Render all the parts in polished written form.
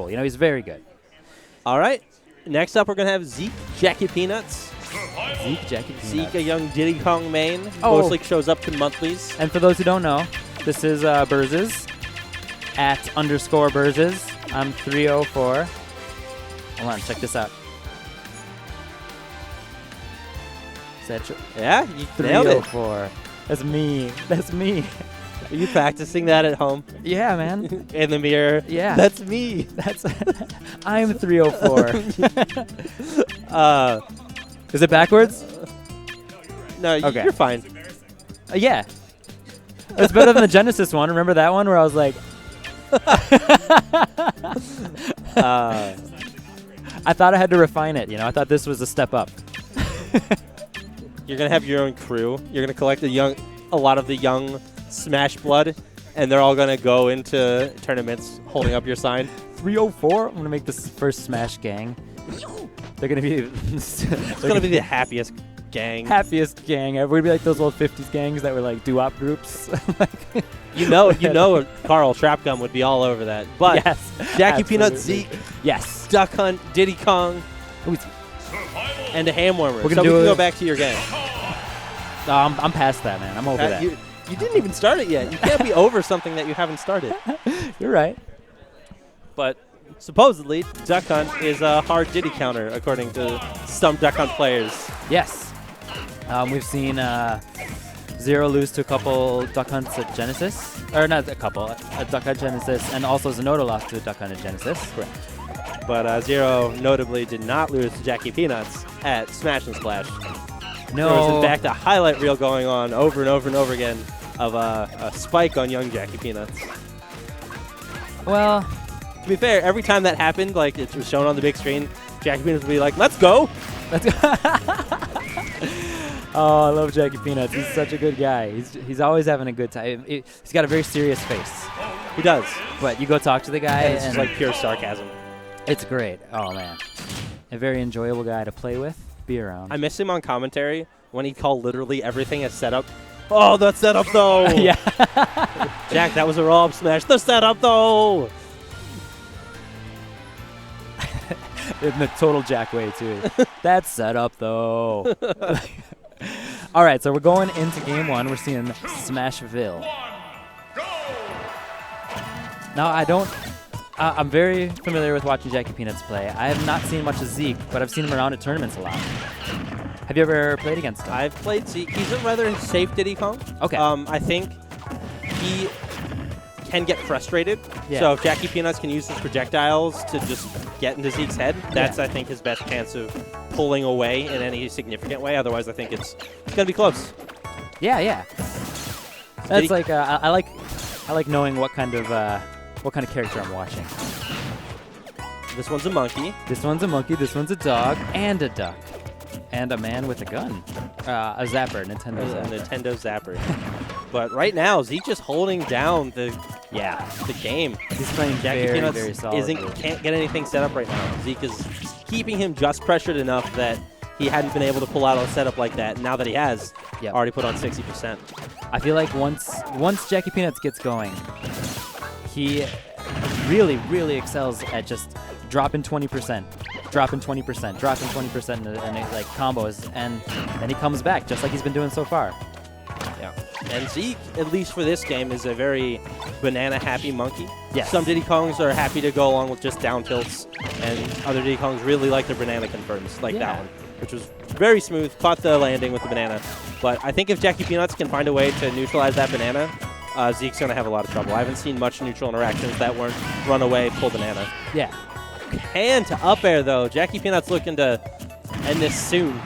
cool. You know, he's very good. All right. Next up, we're going to have Zeke, Jackie Peanuts. Zeke, Jackie Peanuts. Zeke, a young Diddy Kong main. Oh. Mostly shows up to monthlies. And for those who don't know, this is Burzes, @_Burzes. I'm 304. Hold on, check this out. Is that true? Yeah, you nailed it. 304. That's me. That's me. Are you practicing that at home? Yeah, man. In the mirror? Yeah. That's me. That's I'm 304. Is it backwards? No, Okay. you're fine. Yeah. It's better than the Genesis one. Remember that one where I was like, I thought I had to refine it. You know, I thought this was a step up. You're going to have your own crew. You're going to collect a lot of the young Smash blood, and they're all going to go into tournaments holding up your sign. 304. I'm gonna make this first Smash gang. They're gonna be. It's going to be the happiest gang. Happiest gang ever. We'd be like those old 50s gangs that were like doo-wop groups. Like You know, Carl Trapgum would be all over that. But yes, Jackie absolutely. Peanuts, Zeke, Yes. Duck Hunt, Diddy Kong, Who's and a ham warmer. We're So gonna we do can go it- back to your game. I'm past that, man. I'm over that. You didn't even start it yet. You can't be over something that you haven't started. You're right. But supposedly, Duck Hunt is a hard Diddy counter, according to some Duck Hunt players. Yes. We've seen Zero lose to a couple Duck Hunts at Genesis. Or not a couple. A Duck Hunt Genesis. And also Zenoda lost to a Duck Hunt at Genesis. Correct. But Zero notably did not lose to Jackie Peanuts at Smash and Splash. No. There was, in fact, a highlight reel going on over and over and over again of a spike on young Jackie Peanuts. Well, To be fair, every time that happened, like it was shown on the big screen, Jackie Peanuts would be like, "Let's go!" oh, I love Jackie Peanuts. He's such a good guy. He's always having a good time. He's got a very serious face. He does. But you go talk to the guy, And it's and just like pure sarcasm. it's great. Oh, man. A very enjoyable guy to play with, be around. I miss him on commentary when he'd call literally everything a setup. Oh, the setup though! yeah. Jack, that was a raw up smash. The setup though! In the total Jack way, too. That's set up, though. All right, so we're going into game one. We're seeing Smashville. Now, I'm very familiar with watching Jackie Peanuts play. I have not seen much of Zeke, but I've seen him around at tournaments a lot. Have you ever played against him? I've played Zeke. He's a rather safe Diddy Kong. Okay. I think he can get frustrated. Yeah. So if Jackie Peanuts can use his projectiles to just get into Zeke's head, that's, Yeah. I think, his best chance of pulling away in any significant way. Otherwise, I think it's going to be close. Yeah. That's like I like knowing what kind of character I'm watching. This one's a monkey. This one's a monkey. This one's a dog and a duck. And a man with a gun. A zapper, Nintendo A zapper. Nintendo Zapper. But right now, Zeke just holding down the game. He's playing Jackie very, Peanuts very solidly. can't get anything set up right now. Zeke is keeping him just pressured enough that he hadn't been able to pull out a setup like that. Now that he has, Yep. already put on 60%. I feel like once Jackie Peanuts gets going, he really, really excels at just dropping 20%, dropping 20%, dropping 20%, and like combos, and then he comes back just like he's been doing so far. Yeah. And Zeke, at least for this game, is a very banana-happy monkey. Yes. Some Diddy Kongs are happy to go along with just down tilts, and other Diddy Kongs really like their banana confirms, like that one, which was very smooth, caught the landing with the banana. But I think if Jackie Peanuts can find a way to neutralize that banana, Zeke's going to have a lot of trouble. I haven't seen much neutral interactions that weren't run away, pull banana. Yeah. Hand to up air, though. Jackie Peanuts looking to end this soon.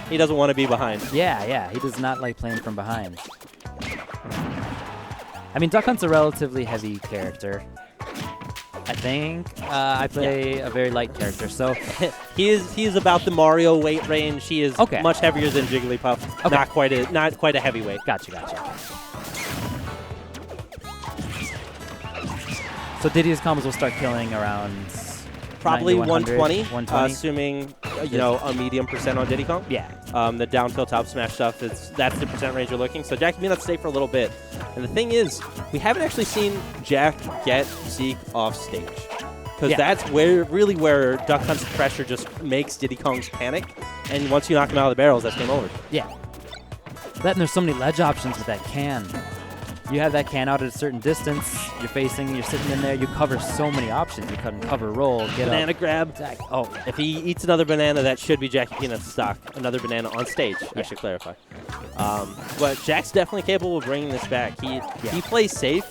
He doesn't want to be behind. Yeah. He does not like playing from behind. I mean, Duck Hunt's a relatively heavy character. I think I play a very light character, so he is about the Mario weight range. He is much heavier than Jigglypuff. Okay. Not quite a heavyweight. Gotcha. So Diddy's combos will start killing around Probably 90, 120, assuming a medium percent on Diddy Kong. Yeah. The down tilt top smash stuff, that's the percent range you're looking. So Jackie Peanuts stay for a little bit. And the thing is, we haven't actually seen Jack get Zeke off stage. because that's really where Duck Hunt's pressure just makes Diddy Kong's panic. And once you knock him out of the barrels, that's game over. Yeah. That and there's so many ledge options with that can. You have that can out at a certain distance. You're sitting in there. You cover so many options. You can cover, roll, get banana up. grab. Attack. Oh, If he eats another banana, that should be Jackie Peanut's stock. Another banana on stage, I should clarify. But Jack's definitely capable of bringing this back. He plays safe.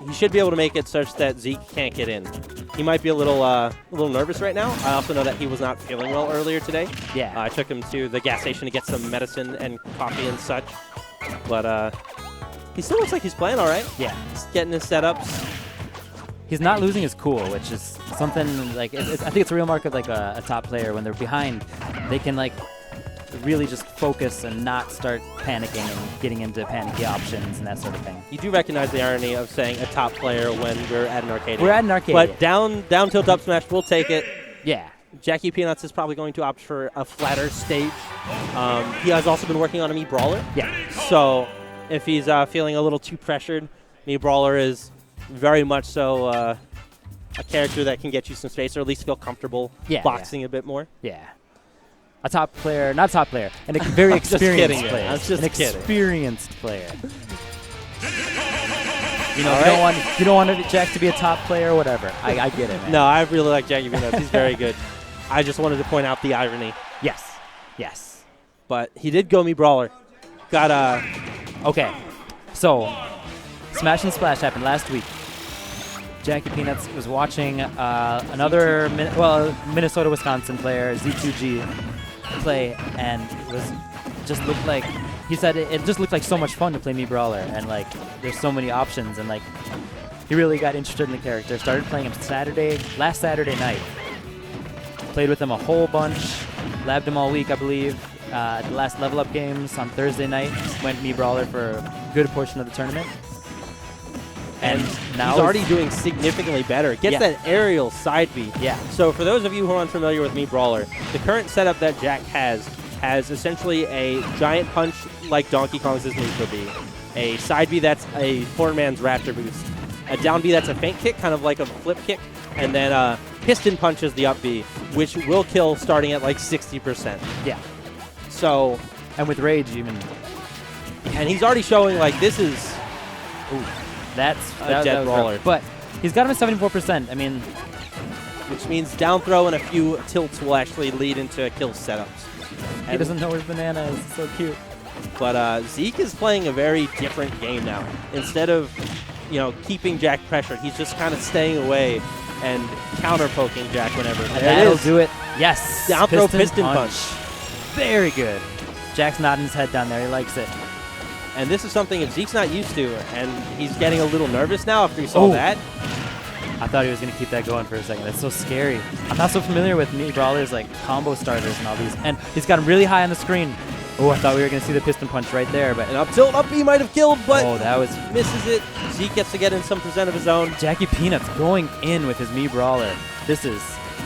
He should be able to make it such that Zeke can't get in. He might be a little nervous right now. I also know that he was not feeling well earlier today. yeah. I took him to the gas station to get some medicine and coffee and such. But he still looks like he's playing all right. Yeah. He's getting his setups. He's not losing his cool, which is something like I think it's a real mark of like a top player. When they're behind, they can like really just focus and not start panicking and getting into panicky options and that sort of thing. You do recognize the irony of saying a top player when we're at an arcade. We're at an arcade. But down tilt up smash, we'll take it. Yeah. Jackie Peanuts is probably going to opt for a flatter stage. He has also been working on a Brawler. Yeah. So if he's feeling a little too pressured, Brawler is very much so a character that can get you some space or at least feel comfortable boxing a bit more. Yeah. A top player, not top player, and a very experienced player. I'm just kidding. Experienced player. You know, you don't want Jack to be a top player or whatever. I get it, man. No, I really like Jackie Peanuts. He's very good. I just wanted to point out the irony. Yes. Yes. But he did go Brawler. Got Okay. So, Smash and Splash happened last week. Jackie Peanuts was watching another Minnesota-Wisconsin player, Z2G, play, and it was just looked like he said it just looked like so much fun to play Brawler, and like there's so many options, and like he really got interested in the character. Started playing him last Saturday night. Played with him a whole bunch, labbed him all week, I believe. The last level up games on Thursday night went Brawler for a good portion of the tournament. And now he's already doing significantly better. Gets that aerial side B. Yeah. So for those of you who are unfamiliar with Brawler, the current setup that Jack has essentially a giant punch like Donkey Kong's move would be, a side B that's a poor man's Raptor boost, a down B that's a feint kick, kind of like a flip kick, and then piston punch is the up B, which will kill starting at like 60%. Yeah. So, and with Rage even. And he's already showing like this is. Ooh. That's a dead Brawler. But he's got him at 74%. I mean, which means down throw and a few tilts will actually lead into kill setups. He doesn't know where his banana is. It's so cute. But Zeke is playing a very different game now. Instead of, keeping Jack pressured, he's just kind of staying away and counter poking Jack whenever. And that'll do it. Yes. Down throw piston punch. Very good. Jack's nodding his head down there. He likes it. And this is something that Zeke's not used to, and he's getting a little nervous now after he saw that. I thought he was going to keep that going for a second. That's so scary. I'm not so familiar with Brawler's like combo starters and all these. And he's got him really high on the screen. Oh, I thought we were going to see the piston punch right there. But an up tilt, up B might have killed, but that was misses it. Zeke gets to get in some percent of his own. Jackie Peanuts going in with his Brawler. This is...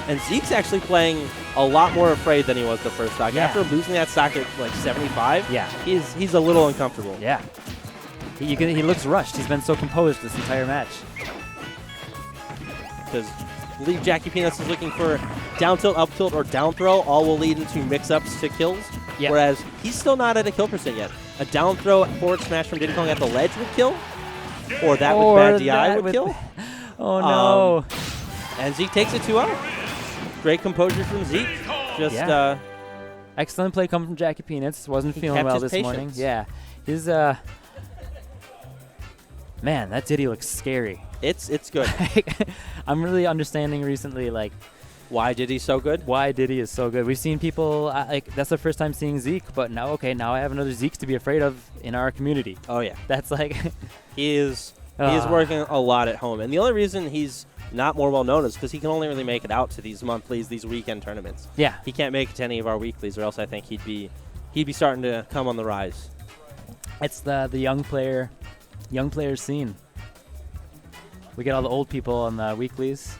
And Zeke's actually playing a lot more afraid than he was the first stock. Yeah. After losing that stock at like 75, yeah, he's a little uncomfortable. Yeah. He looks rushed. He's been so composed this entire match. Because I believe Jackie Peanuts is looking for down tilt, up tilt, or down throw. All will lead into mix-ups to kills. Yep. Whereas he's still not at a kill percent yet. A down throw forward smash from Diddy Kong at the ledge would kill. Or that with bad DI would kill. Oh, no. And Zeke takes it 2-0. Great composure from Zeke. Just excellent play coming from Jackie Peanuts. Wasn't feeling well this morning. Yeah. His man, that Diddy looks scary. It's good. I'm really understanding recently like why Diddy's so good. Why Diddy is so good. We've seen people like that's the first time seeing Zeke, but now I have another Zeke to be afraid of in our community. Oh yeah. That's like he is working a lot at home. And the only reason he's not more well known is because he can only really make it out to these monthlies, these weekend tournaments. Yeah. He can't make it to any of our weeklies, or else I think he'd be starting to come on the rise. It's the young player scene. We get all the old people on the weeklies,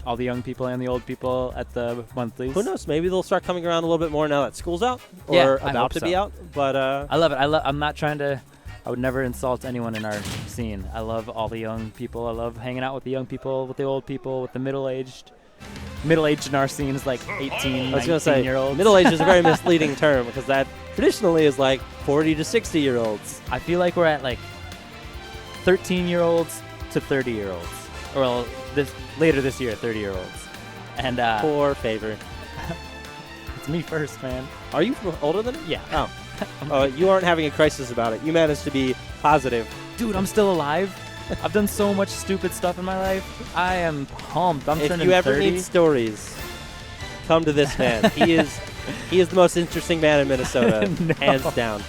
all the young people and the old people at the monthlies. Who knows? Maybe they'll start coming around a little bit more now that school's out or about to be out. But I love it. I'm not trying to I would never insult anyone in our scene. I love all the young people. I love hanging out with the young people, with the old people, with the middle-aged. Middle-aged in our scene is like 18, I was going to say, year-olds. middle-aged is a very misleading term because that traditionally is like 40 to 60-year-olds. I feel like we're at like 13-year-olds to 30-year-olds. Or well, later this year, 30-year-olds. And Poor favor. it's me first, man. Are you older than him? Yeah. Oh. You aren't having a crisis about it. You managed to be positive. Dude, I'm still alive. I've done so much stupid stuff in my life. I am pumped. I'm If turning you ever 30. need stories, come to this man. He is the most interesting man in Minnesota, No. hands down.